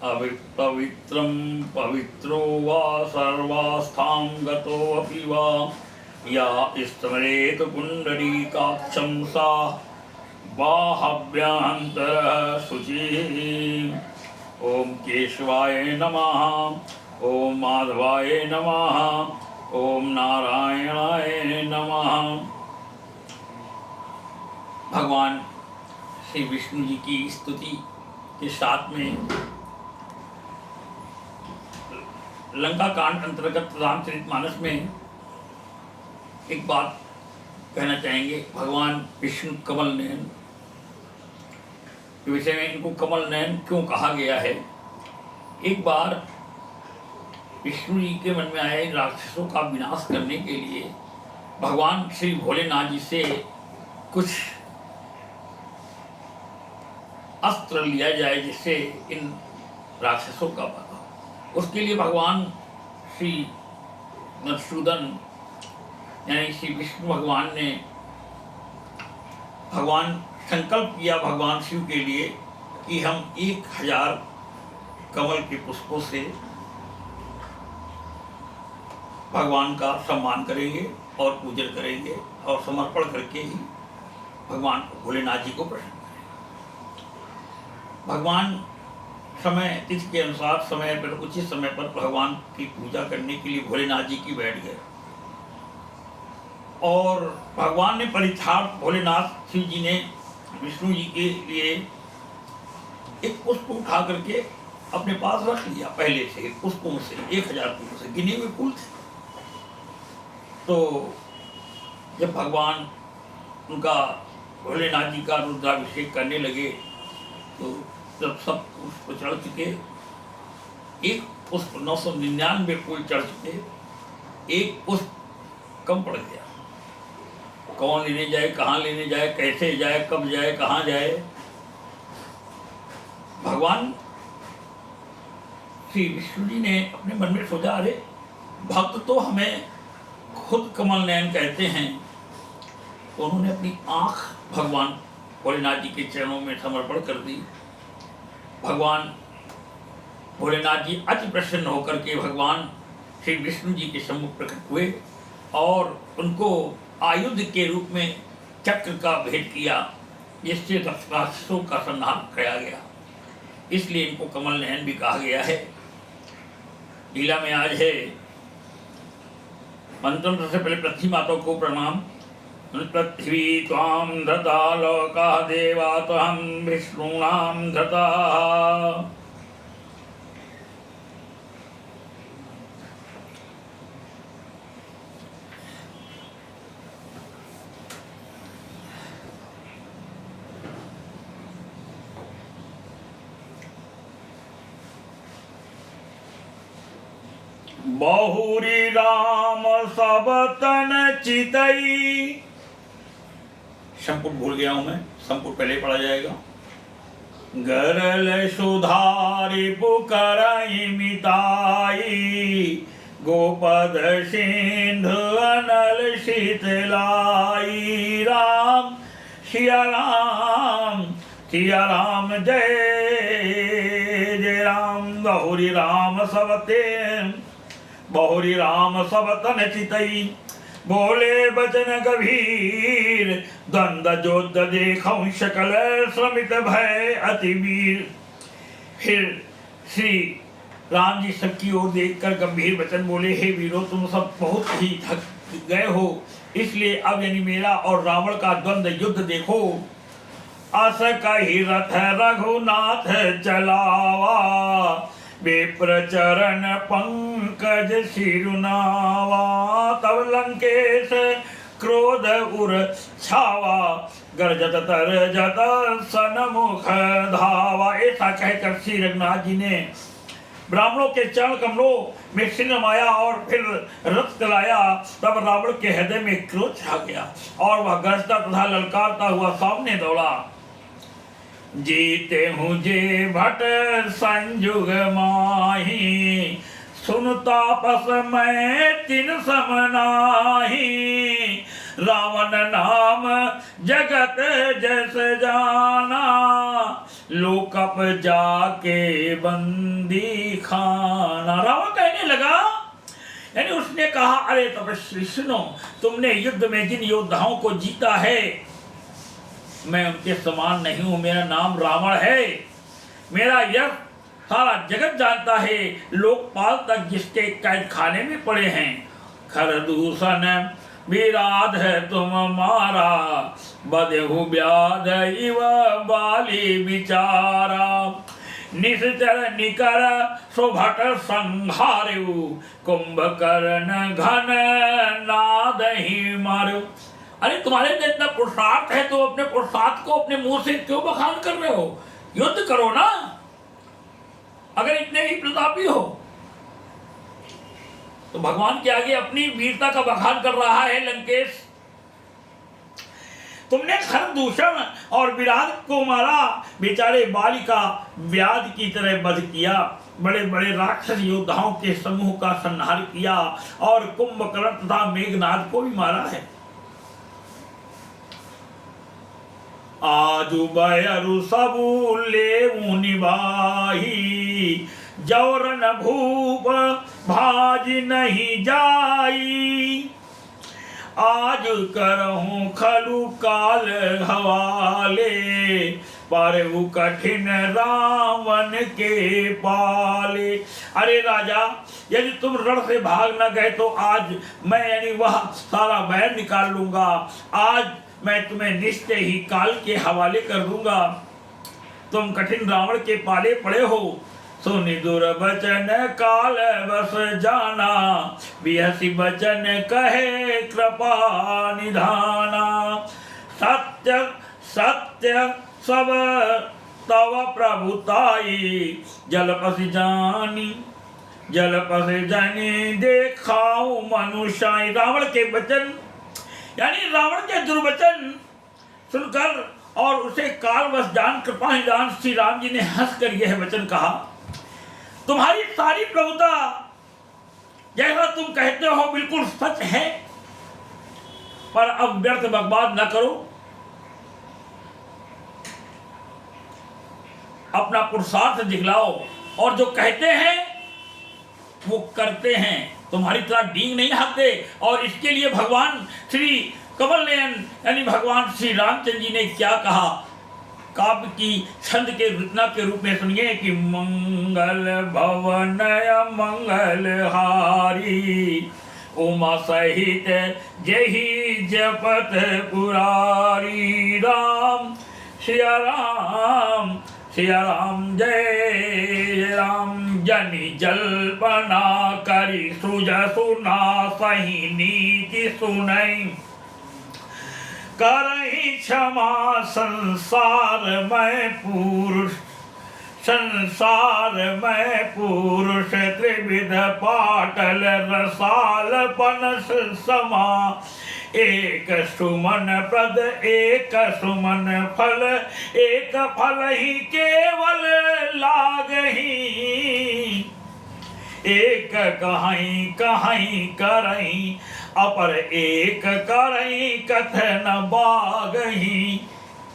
अविपवित्रं पवित्रो वा सर्वास्थां गतोऽपि वा या स्मरेत पुण्डरीकाक्षं सा बाह्यान्तरः शुचिः। ओम केशवाय नमः, ओम माधवाय नमः, ओम नारायणाय नमः। भगवान श्री विष्णु जी की स्तुति के साथ में लंका कांड अंतर्गत रामचरितमानस में एक बात कहना चाहेंगे। भगवान विष्णु कमल नयन के विषय में, इनको कमल नयन क्यों कहा गया है। एक बार विष्णु जी के मन में आए राक्षसों का विनाश करने के लिए भगवान श्री भोलेनाथ जी से कुछ अस्त्र लिया जाए जिससे इन राक्षसों का वध हो। उसके लिए भगवान श्री मधुसूदन यानी श्री विष्णु भगवान ने संकल्प किया भगवान शिव के लिए कि हम 1000 कमल के पुष्पों से भगवान का सम्मान करेंगे और पूजन करेंगे और समर्पण करके ही भगवान भोलेनाथ जी को प्रसन्न करेंगे। भगवान समय तिथि के अनुसार समय पर उचित समय पर भगवान की पूजा करने के लिए भोलेनाथ जी की बैठ गए और भगवान ने परिथार्थ भोलेनाथ शिव जी ने विष्णु जी के लिए एक पुष्प उठा करके अपने पास रख लिया। पहले से पुष्पों से 1000 फूलों से गिने हुए फूल थे। तो जब भगवान उनका भोलेनाथ जी का रुद्राभिषेक करने लगे तो जब सब पुष्प चढ़ चुके, एक पुष्प 999 फूल चढ़ चुके, एक पुष्प कम पड़ गया। कौन लेने जाए, कहाँ लेने जाए, कैसे जाए, कब जाए, कहाँ जाए। भगवान श्री विष्णु जी ने अपने मन में सोचा, अरे भक्त तो हमें खुद कमल नयन कहते हैं। तो उन्होंने अपनी आंख भगवान भोलेनाथ जी के चरणों में समर्पण कर दी। भगवान भोलेनाथ जी अति प्रसन्न होकर के भगवान श्री विष्णु जी के सम्मुख प्रकट हुए और उनको आयुध के रूप में चक्र का भेंट किया, जिससे राक्षसों का संहार किया गया। इसलिए इनको कमल नयन भी कहा गया है। लीला में आज है मंत्र से पहले पृथ्वी माता को प्रणाम। पृथ्वी त्वां धृता लोका देवा त्वं विष्णूनां धृता। बहुरी राम सब तन चितई। संपुट भूल गया हूं मैं, संपुट पहले पढ़ा जाएगा। गरल सुधारी पुकरई मिताई, गोपद सिंधु अनल शीतलाई। राम सिया राम सिया राम जय जय राम। बहुरी राम सबते बहुरी राम सब तन चितई, बोले बचन गभीर द्वंद जोध देखऊं शकल श्रमित भय अति वीर। फिर श्री राम जी सबकी ओर देखकर गंभीर वचन बोले, हे वीरों तुम सब बहुत ही थक गए हो, इसलिए अब यानी मेरा और रावण का द्वंद युद्ध देखो। अस कही रथ रघुनाथ चलावा, विप्र चरण पंकज शिरुनावा। तब लंकेश क्रोध उर छावा, गरजत तरजत सनमुख धावा। ऐसा कहकर श्री रघुनाथ जी ने ब्राह्मणों के चरण कमलों में सिर नमाया और फिर रथ चलाया। तब रावण के हृदय में क्रोध छा गया और वह गरजता तथा ललकारता हुआ सामने दौड़ा। जीते मुझे भट संजुग माही, सुनता पस मैं तिन समनाही। रावण नाम जगत जस जाना, लोकप जाके बंदी खाना। रावण कहने लगा, यानी उसने कहा, अरे तपस्वी सुनो, तुमने युद्ध में जिन योद्धाओं को जीता है, मैं उनके समान नहीं हूं। मेरा नाम रावण है, मेरा यश सारा जगत जानता है, लोकपाल तक जिसके कैद खाने में पड़े हैं। खरदूषण विराध है तुम मारा, बदेहु व्याध इव बाली विचारा। निश्चर निकर सुभट संहारु, कुंभकर्ण घन नाद ही मारो। अरे तुम्हारे अंदर इतना पुरुषार्थ है तो अपने पुरुषार्थ को अपने मुंह से क्यों बखान कर रहे हो? युद्ध करो ना, अगर इतने ही प्रतापी हो तो। भगवान के आगे अपनी वीरता का बखान कर रहा है लंकेश। तुमने खरदूषण और विराट को मारा, बेचारे बाली का व्याध की तरह वध किया, बड़े बड़े राक्षस योद्धाओं के समूह का संहार किया और कुंभकर्ण तथा मेघनाद को भी मारा है। आजु बयरु सबू लेऊ निभाही, जौरन भूप भाज नहीं जाई। आज करहूं खलु काल हवाले, पारहु कठिन रावण के पाले। अरे राजा, यदि तुम रण से भाग न गए तो आज मैं यानी वह सारा बैर निकाल लूंगा। आज मैं तुम्हें निश्चय ही काल के हवाले कर दूंगा। तुम कठिन रावण के पाले पड़े हो। सुनि दुर बचन काल बस जाना, बिहसी बचन कहे कृपा निधाना। सत्य सत्य सब तव प्रभुताई, जलपस जानी जलपस जानी देखाऊ मनुष्य। रावण के वचन यानी रावण के दुर्वचन सुनकर और उसे कालवश जान कृपा निधान श्री राम जी ने हंसकर यह वचन कहा, तुम्हारी सारी प्रभुता जैसा तुम कहते हो बिल्कुल सच है, पर अब व्यर्थ बकवाद न करो। अपना पुरुषार्थ दिखलाओ और जो कहते हैं वो करते हैं। तुम्हारी तरह डींग नहीं हाकते। और इसके लिए भगवान श्री कमल नयन यानी भगवान श्री रामचंद्र जी ने क्या कहा, काव्य की छंद के रचना के रूप में सुनिए कि मंगल भवनय मंगल हारी, उमा सहित जही जपत पुरारी। राम सिया राम सिया राम जय राम। जनि जल्पना करी सुज सुना, सही नीति सुनई करही क्षमा। संसार में पुरुष त्रिविध पाटल रसाल पनस समा। एक सुमन प्रद एक सुमन फल, एक फल ही केवल लागही। एक कहीं कहीं करहीं, अपर एक करहीं कथन बागही।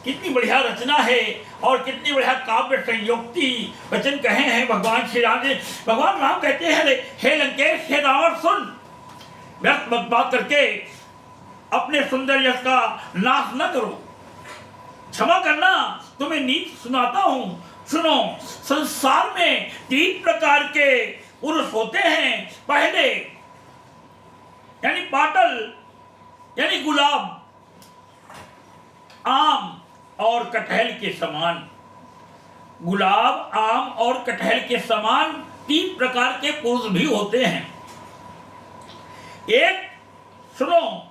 कितनी बढ़िया रचना है और कितनी बढ़िया काव्य संयुक्ति वचन कहे हैं भगवान श्री राम जी। भगवान राम कहते हैं, हे लंकेश, हे रावण, सुन, व्यर्थ बकवास करके अपने सुंदर यश का नाश न करो। क्षमा करना, तुम्हें नीति सुनाता हूं, सुनो। संसार में 3 प्रकार के पुरुष होते हैं। पहले यानी पाटल यानी गुलाब, आम और कटहल के समान। गुलाब, आम और कटहल के समान 3 प्रकार के पुरुष भी होते हैं। एक सुनो,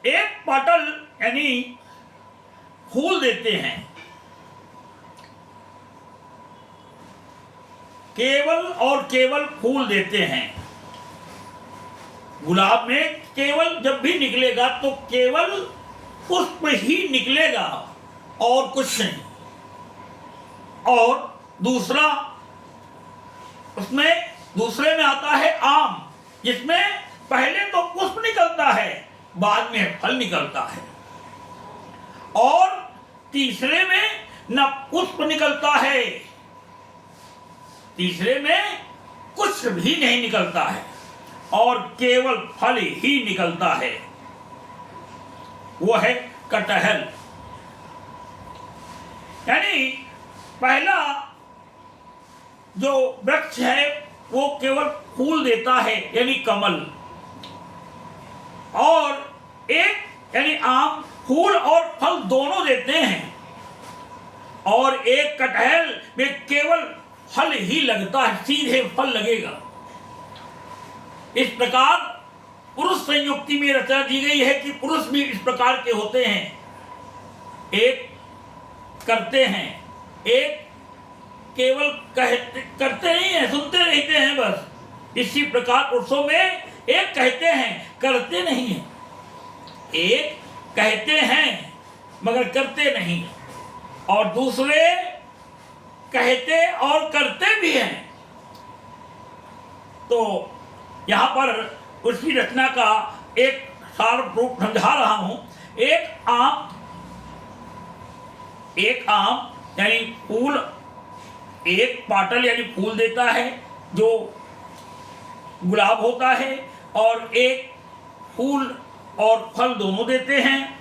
एक पाटल यानी फूल देते हैं, केवल और केवल फूल देते हैं। गुलाब में केवल जब भी निकलेगा तो केवल पुष्प ही निकलेगा और कुछ नहीं। और दूसरा, उसमें दूसरे में आता है आम, जिसमें पहले तो पुष्प निकलता है, बाद में फल निकलता है। और तीसरे में न पुष्प निकलता है, तीसरे में कुछ भी नहीं निकलता है और केवल फल ही निकलता है, वो है कटहल। यानी पहला जो वृक्ष है वो केवल फूल देता है यानी कमल, और एक यानी आम फूल और फल दोनों देते हैं, और एक कटहल में केवल फल ही लगता है, सीधे फल लगेगा। इस प्रकार पुरुष संयुक्ति में रचना दी गई है कि पुरुष भी इस प्रकार के होते हैं, एक करते हैं, एक केवल करते नहीं है, सुनते रहते हैं बस। इसी प्रकार पुरुषों में एक कहते हैं करते नहीं है, एक कहते हैं मगर करते नहीं, और दूसरे कहते और करते भी हैं। तो यहाँ पर उसकी रचना का एक सार रूप समझा रहा हूं। एक आम यानी फूल, एक पाटल यानी फूल देता है जो गुलाब होता है, और एक फूल और फल दोनों देते हैं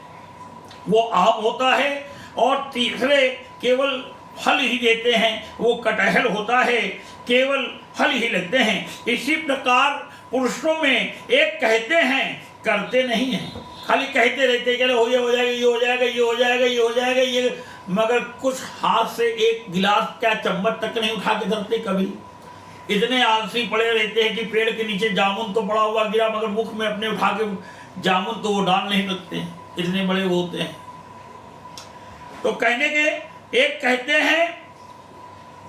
वो आम होता है, और तीसरे केवल फल ही देते हैं वो कटहल होता है, केवल फल ही लगते हैं। इसी प्रकार पुरुषों में एक कहते हैं करते नहीं हैं, खाली कहते रहते हैं हो जाएगा, ये हो जाएगा, ये हो जाएगा, ये हो जाएगा, ये, मगर कुछ हाथ से एक गिलास क्या चम्मच तक नहीं उठा के धरते कभी। इतने आलसी पड़े रहते हैं कि पेड़ के नीचे जामुन तो पड़ा हुआ गिरा, मगर मुख में अपने उठा के जामुन तो वो डाल नहीं सकते, इतने बड़े वो होते हैं। तो कहने के एक कहते हैं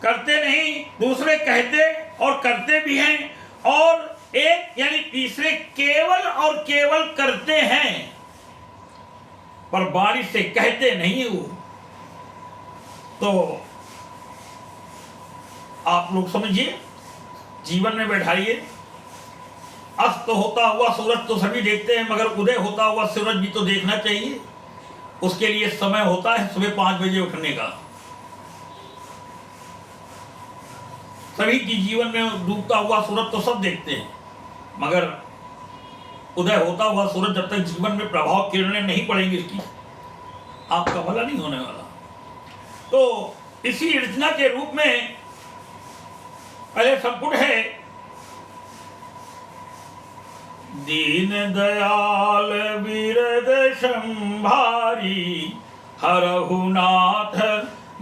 करते नहीं, दूसरे कहते और करते भी हैं, और एक यानी तीसरे केवल और केवल करते हैं पर बारिश से कहते नहीं वो। तो आप लोग समझिए, जीवन में बैठाइए, अस्त होता हुआ सूरज तो सभी देखते हैं, मगर उदय होता हुआ सूरज भी तो देखना चाहिए। उसके लिए समय होता है सुबह 5 बजे उठने का। सभी की जीवन में डूबता हुआ सूरज तो सब देखते हैं, मगर उदय होता हुआ सूरज जब तक जीवन में प्रभाव किरणें नहीं पड़ेंगी इसकी, आपका भला नहीं होने वाला। तो इसी रचना के रूप में पहले संपुट है, दीन दयाल बिरद संभारी, हरहु नाथ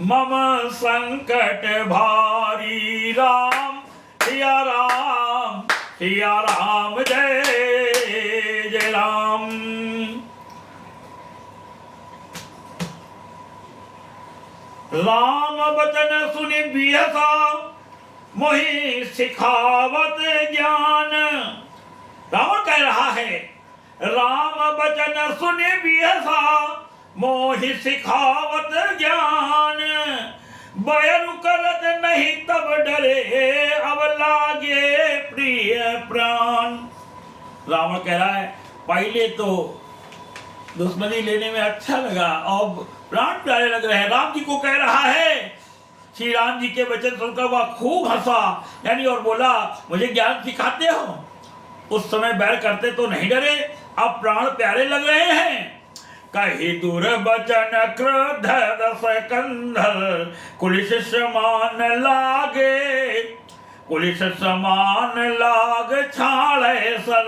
मम संकट भारी। राम सिया राम, सिया राम, जय जय राम। राम बचन सुनि बिहसा, मोहि सिखावत ज्ञान। रावण कह रहा है, राम बचन सुनि बिहसा, मोहि सिखावत ज्ञान। बयरु करत नहीं तब डरे, अब लागे प्रिय प्राण। रावण कह रहा है, पहले तो दुश्मनी लेने में अच्छा लगा, अब प्राण प्यारे लग रहे हैं। राम जी को कह रहा है, श्री राम जी के वचन सुनकर वह खूब हंसा, यानी और बोला, मुझे ज्ञान सिखाते हो। उस समय बैर करते तो नहीं डरे, अब प्राण प्यारे लग रहे हैं। कही दूर बचन क्रोध दस कंधर, कुलिस समान लागे, कुलिस समान लाग छाड़े सर।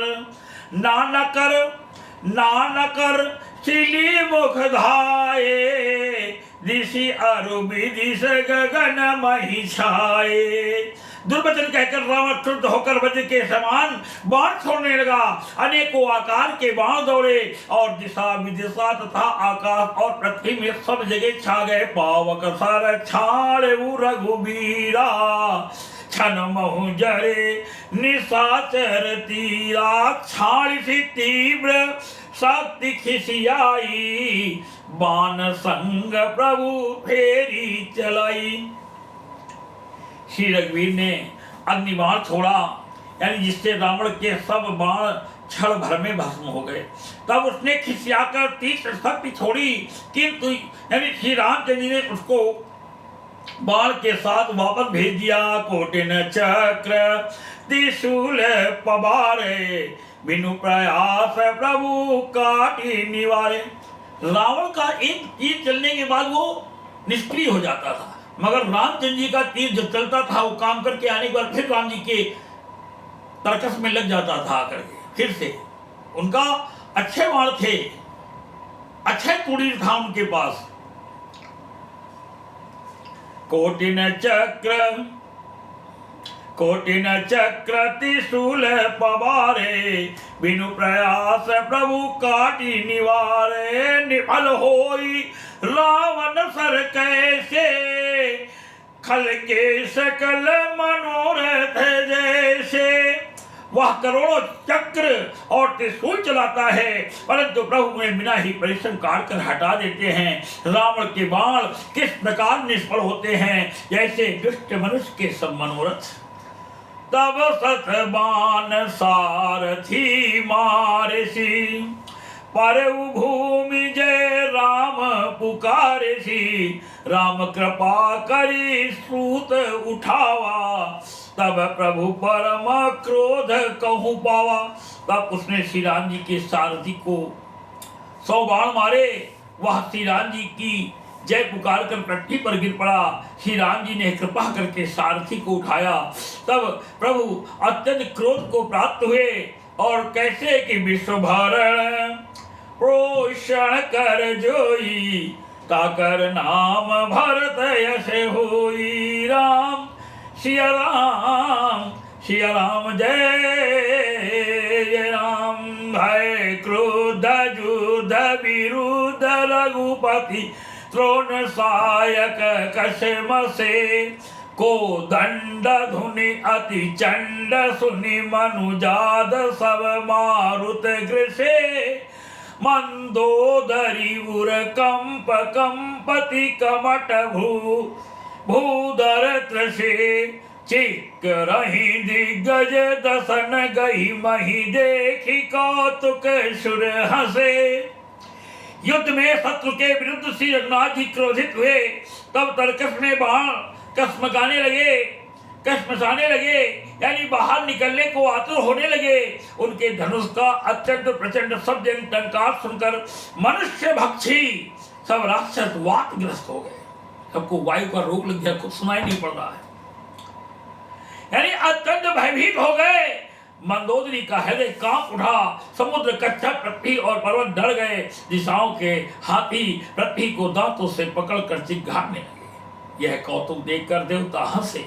नानकर सिली मुख धाये, दिशि अरु विदिश गगन मही छाए। दुर्वचन कहकर रावण क्रुद्ध होकर वज्र के समान बाण छोड़ने लगा। अनेकों आकार के बाण दौड़े और दिशा विदिशा तथा आकाश और पृथ्वी में सब जगह छा गए। पावक सर छाड़े रघुबीरा, छन महु जरे निशाचर तीरा। छाड़ सी तीव्र शक्ति खिसियाई, बाण संग प्रभु फेरी चलाई। श्री रघुवीर ने अग्निबाण छोड़ा, यानी जिससे रावण के सब बाण क्षण भर में भस्म हो गए। तब उसने खिसियाकर तीक्ष्ण शक्ति छोड़ी, किंतु यानी श्री रामचंद्र जी ने उसको बाण के साथ वापस भेज दिया। कोटिन चक्र त्रिशूल पबारे, बिनु प्रयास प्रभु काटी निवारे। रावण का एक तीर चलने के बाद वो निष्क्रिय हो जाता था, मगर रामचंद्र जी का तीर जब चलता था वो काम करके आने के बाद फिर राम जी के तर्कस में लग जाता था आकर के। फिर से उनका अच्छे बाण थे, अच्छे कुड़ीर था उनके पास। कोटिन चक्र त्रिशूल पवारे, बिनु प्रयास प्रभु काटी निवारे। निफल होई रावण सर कैसे, खल के सकल मनोरथ जैसे। वह करोड़ों चक्र और त्रिशूल चलाता है, परंतु प्रभु में बिना ही परिश्रम काट कर हटा देते हैं। रावण के बाण किस प्रकार निष्फल होते हैं, जैसे दुष्ट मनुष्य के सब मनोरथ। तब सत बाण सारथी मारसी, पर भूमि जय राम पुकारसी। राम कृपा करी सूत उठावा, तब प्रभु परम क्रोध कहूँ पावा। तब उसने श्री राम जी के सारथी को 100 बाण मारे। वह श्री राम जी की जय पुकार कर पृथ्वी पर गिर पड़ा। श्री राम जी ने कृपा करके सारथी को उठाया। तब प्रभु अत्यंत क्रोध को प्राप्त हुए और कैसे कि विश्व भरण पोषण कर जोई, ताकर नाम भरत यश होई। राम सिया राम जय जय राम। भय क्रोध युद्ध विरुद्ध रघुपति, त्रोण सायक कशम से। को दंड धुनि अति चंड सुनि, मनुजाद सब मारुत गृषे। मंदोदरी उर कंप कंपति, कमट भूधर त्रसे। चिक रही दिग्गज दसन, गई मही देखी कौतुक सुर हंसे। युद्ध में शत्रु के विरुद्ध श्री रघुनाथ जी क्रोधित हुए। तब तर्कस में बाण कसमकाने लगे, यानी बाहर निकलने को आतुर होने लगे। उनके धनुष का अत्यंत प्रचंड शब्द टंकार सुनकर मनुष्य भक्षी सब राक्षस वातग्रस्त हो गए। सबको वायु का रोग लग गया, कुछ सुनाई नहीं पड़ रहा है, यानी अत्यंत भयभीत हो गए। मंदोदरी का हृदय कांप उठा। समुद्र कच्छप पृथ्वी और पर्वत डर गए। दिशाओं के हाथी पृथ्वी को दांतों से पकड़कर चिंघाड़ने लगे। यह कौतुक देखकर देवता हंसे।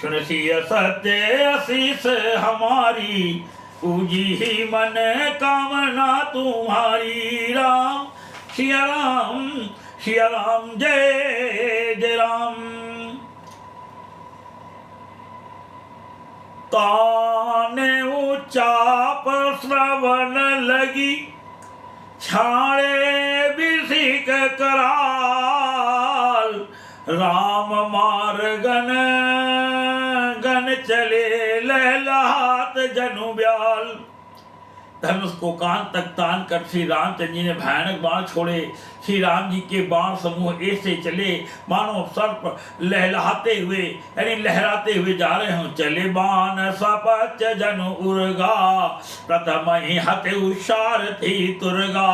सुनसिय सत्य आशीष हमारी, पूजी ही मन कामना तुम्हारी। राम सिया राम जय जय राम। ताने उचाप श्रवण लगी, छाड़े बिसिक कराल। राम मार्गन गन चले, लहलात जनु ब्याल। धनुष को कान तक तान कर श्री रामचंद्र जी ने भयानक बाण छोड़े। श्री राम जी के बाण समूह ऐसे चले मानो सर्प लहलाते हुए, यानी लहराते हुए जा रहे हों। चले बाण सपच जनु उर्गा, प्रथम ही हते सारथी तुर्गा।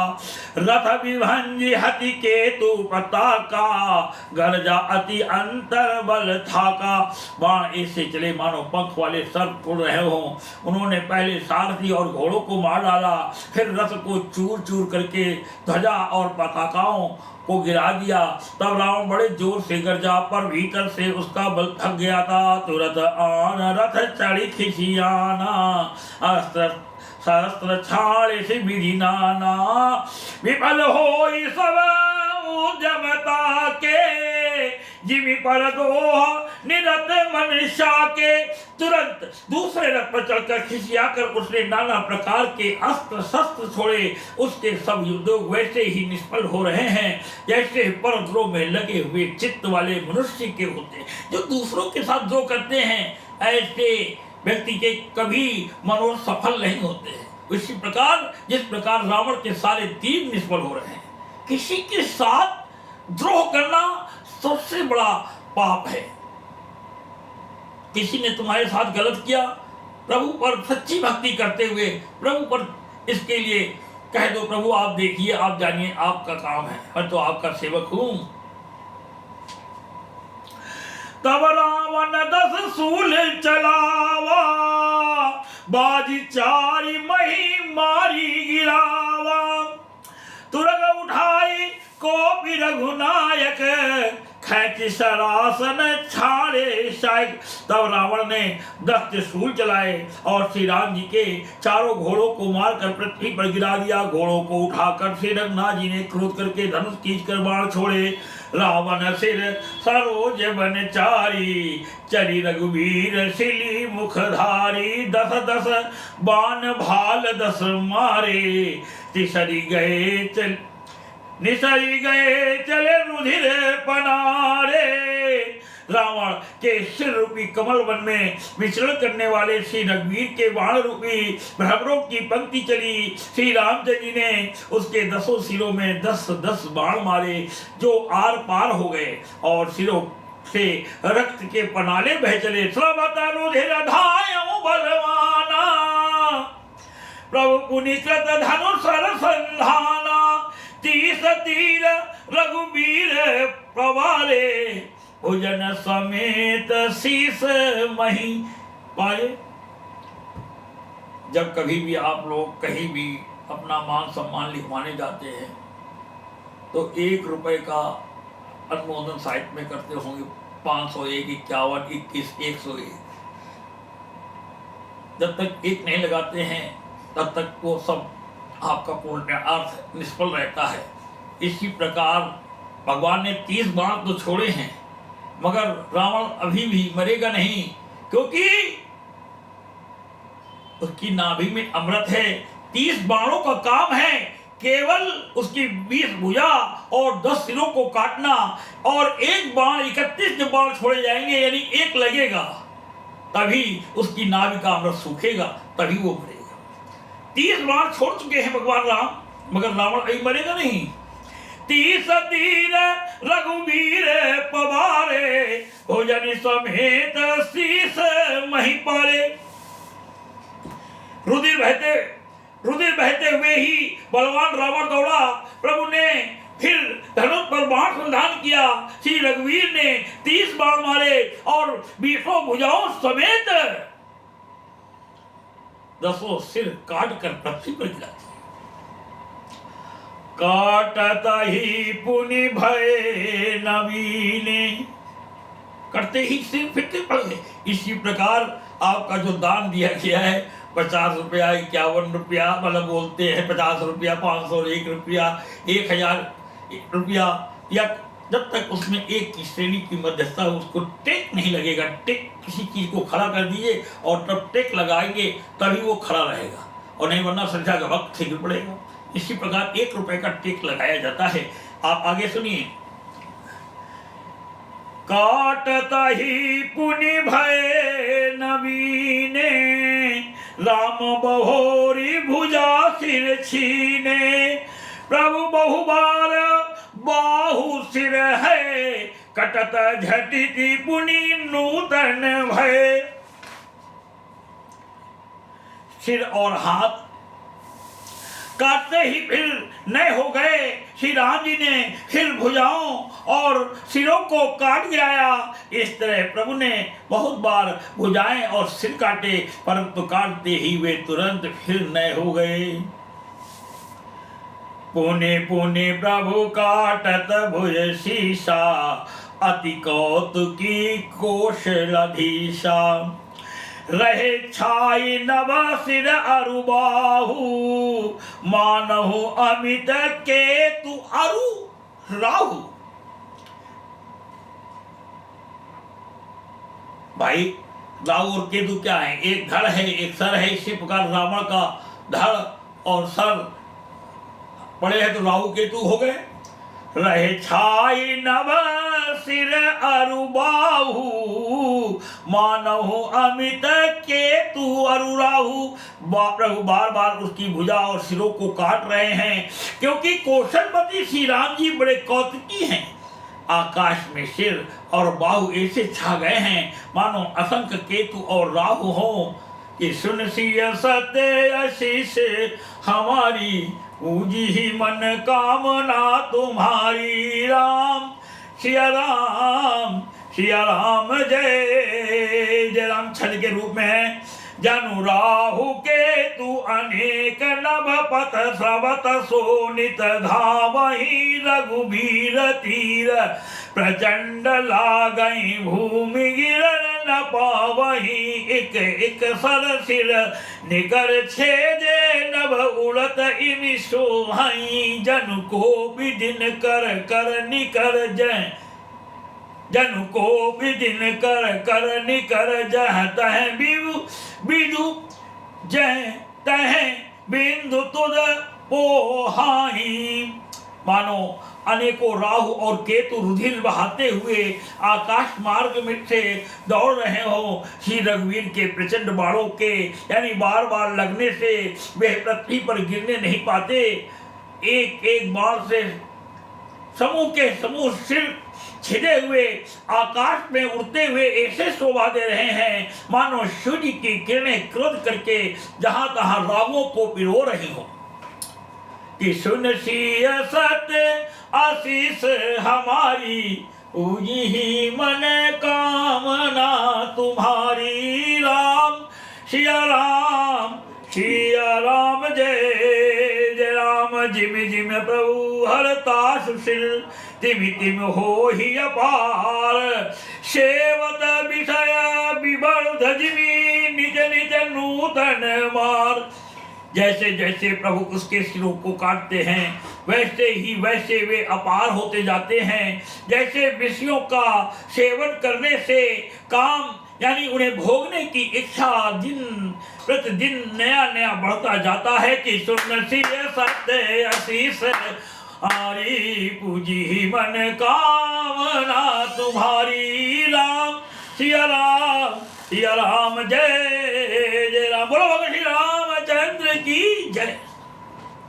रथ विभंजि हति केतु पताका, गर्जा अति अंतर बल थाका। बाण ऐसे चले मानो पंख वाले सर्प उड़ रहे हों। उन्होंने पहले सारथी और घोड़ों को मार डाला, फिर रथ को चूर चूर करके ध्वजा और पताकाओं को गिरा दिया। तब रावण बड़े जोर से गरजा, पर भीतर से उसका बल थक गया था। तुरंत आन रथ चढ़ी खिसियाना, अस्त्र शस्त्र छाड़े से विधि नाना। विफल होई सब उद्यमता के, जिमि पर दोह निरत मनुष्य के। तुरंत दूसरे रथ पर चढ़कर खिसियाकर उसने नाना प्रकार के अस्त्र शस्त्र छोड़े। उसके सब युद्ध वैसे ही निष्फल हो रहे हैं जैसे परद्रोह में लगे हुए चित्त वाले मनुष्य के होते, जो दूसरों के साथ द्रोह करते हैं। ऐसे व्यक्ति के कभी मनोरथ सफल नहीं होते हैं। इसी प्रकार जिस प्रकार रावण के सारे तीर निष्फल हो रहे हैं, किसी के साथ द्रोह करना सबसे बड़ा पाप है। किसी ने तुम्हारे साथ गलत किया, प्रभु पर सच्ची भक्ति करते हुए प्रभु पर इसके लिए कह दो, प्रभु आप देखिए, आप जानिए, आपका काम है, मैं तो आपका सेवक हूं। तब रावण 10 सूल चलावा, बाजी 4 मही मारी गिरावा। तुरग उठाई कोपी रघुनायक, खैच सरासन छाड़े शायक। तब रावण ने 10 त्रिशूल चलाए और श्री राम जी के चारों घोड़ों को मारकर पृथ्वी पर गिरा दिया। घोड़ों को उठाकर श्री रघुनाथ जी ने क्रोध करके धनुष खींचकर बाण छोड़े। रावण सिर सरोज बन चारी, चली रघुवीर सिली मुखधारी। 10 बाण भाल 10 मारे, तिसरी गए निसरी गए चले रुधिर पनारे। रावण के सिर रूपी कमल वन में विचरण करने वाले श्री रघुवीर के बाण रूपी भ्रमरों की पंक्ति चली। श्री रामचंद्र जी ने उसके 10 सिरों में 10 बाण मारे, जो आर पार हो गए और सिरों से रक्त के पनाले बह चले। स्रवत रुधिर धायौ बलवाना, प्रभु पुनिकृत धनुष संधाना। 30 तीर रघुवीर प्रवारे, भुजन समेत शीस मही पाए। जब कभी भी आप लोग कहीं भी अपना मान सम्मान लिखवाने जाते हैं तो 1 रुपए का अनुमोदन साइट में करते होंगे। 501, 51, 21, 101। जब तक 1 नहीं लगाते हैं तब तक वो सब आपका पूर्ण अर्थ निष्फल रहता है। इसी प्रकार भगवान ने 30 बाण तो छोड़े हैं, मगर रावण अभी भी मरेगा नहीं, क्योंकि उसकी नाभि में अमृत है। 30 बाणों का काम है केवल उसकी 20 भुजा और 10 सिरों को काटना, और 1 बाण 31 जब बाण छोड़े जाएंगे यानी 1 लगेगा, तभी उसकी नाभि का अमृत सूखेगा, तभी वो मरेगा। 30 बाण छोड़ चुके हैं भगवान राम, मगर रावण अभी मरेगा नहीं। 30 तीर रघुवीर पवारे, भोजन समेत शीस मही पारे। रुधिर बहते हुए ही बलवान रावण दौड़ा। प्रभु ने फिर धनुष पर बाण संधान किया। श्री रघुवीर ने 30 बाण मारे और 20 भुजाओं समेत 10 सिर काट कर पृथ्वी पर गिरा दिए। काटत ही पुनि भय नवीने, करते ही सिर फिरते पड़ गए। इसी प्रकार आपका जो दान दिया गया है, 50 रुपया, 51 रुपया, मतलब बोलते हैं 50 रुपया, 500, 1 रुपया, 1000 रुपया, या जब तक उसमें 1 की श्रेणी की मध्यस्थता है उसको टेक नहीं लगेगा। टेक किसी चीज को खड़ा कर दीजिए और तब टेक लगाएंगे तभी वो खड़ा रहेगा, और नहीं वरना संख्या का वक्त से गिर पड़ेगा। इसी प्रकार 1 रुपए का टेक लगाया जाता है। आप आगे सुनिए। काटता ही पुनि भय नवीने, राम बहोरी भुजा सिर छीने। प्रभु बहुबार बाहु सिर है, कटत झटिति पुनि नूतन भय। सिर और हाथ काटते ही फिर नए हो गए। श्री राम जी ने फिर भुजाओं और सिरों को काट गिराया। इस तरह प्रभु ने बहुत बार भुजाएं और सिर काटे, परंतु काटते ही वे तुरंत फिर नए हो गए। पुने पुने प्रभु काटत भुज शीशा, अति कौतुकी कौशलाधीशा। रहे छाई नव सिर अरु बाहु, मानहु अमित केतु अरु राहु। भाई राहु और केतु क्या है? एक धड़ है, एक सर है। इसी प्रकार रावण का धड़ और सर पड़े हैं तो राहु केतु हो गए। रहे छाई नव सिर अरुबाहु, मानहु अमित केतु अरुराहु। प्रभु बार बार उसकी भुजा और सिरों को काट रहे हैं, क्योंकि कौशलपति श्री राम जी बड़े कौतुकी हैं। आकाश में सिर और बाहु ऐसे छा गए हैं मानो असंख्य केतु और राहु हो, कि सुन सिय सत्य आशीष हमारी, पूजी ही मन कामना तुम्हारी। राम सिया राम, सिया राम जय जय राम। छल के रूप में है। जनु राहु केतु अनेक नभ पथ स्रवत सोनित धावहि, रघुबीर तीर प्रचंड लागई, भूमि गिरन न पावहि। एक एक सर सिर निकर छेदे, नभ उड़त इमि सोहई। जन को विदिन कर कर निकर जय, जन को विदिन कर कर निकर जह तह बिदु जय तह बिंदु तुद पोहाई। मानो अनेकों राहु और केतु रुधिर बहाते हुए आकाश मार्ग में से दौड़ रहे हो। श्री रघुवीर के प्रचंड बाणों के यानी बार बार लगने से वे पृथ्वी पर गिरने नहीं पाते। एक एक बाण से समूह के समूह सिर छिदे हुए आकाश में उड़ते हुए ऐसे शोभा दे रहे हैं मानो सूर्य की किरणें क्रोध करके जहां तहां रावों को पिरो रही हो। कि सुन सिय सत्य आशीष हमारी, पूजी ही मन कामना तुम्हारी। राम सिया राम, सिया राम जय जय राम। जिम जिम प्रभु हरता सुशील, तिमि तिम हो ही अपार। सेवत विषय विवर्ध जिमि, निज निज नूतन मार। जैसे जैसे प्रभु उसके सिरों को काटते हैं वैसे ही वैसे वे अपार होते जाते हैं। जैसे विषयों का सेवन करने से काम यानी उन्हें भोगने की इच्छा दिन प्रतिदिन नया नया बढ़ता जाता है। कि सुन सिय सत्य आशीष हमारी, पूजी मन कामना तुम्हारी। राम सिया राम, सिया राम जय जय राम। बोलो भगवान श्री रामचंद्र की जय।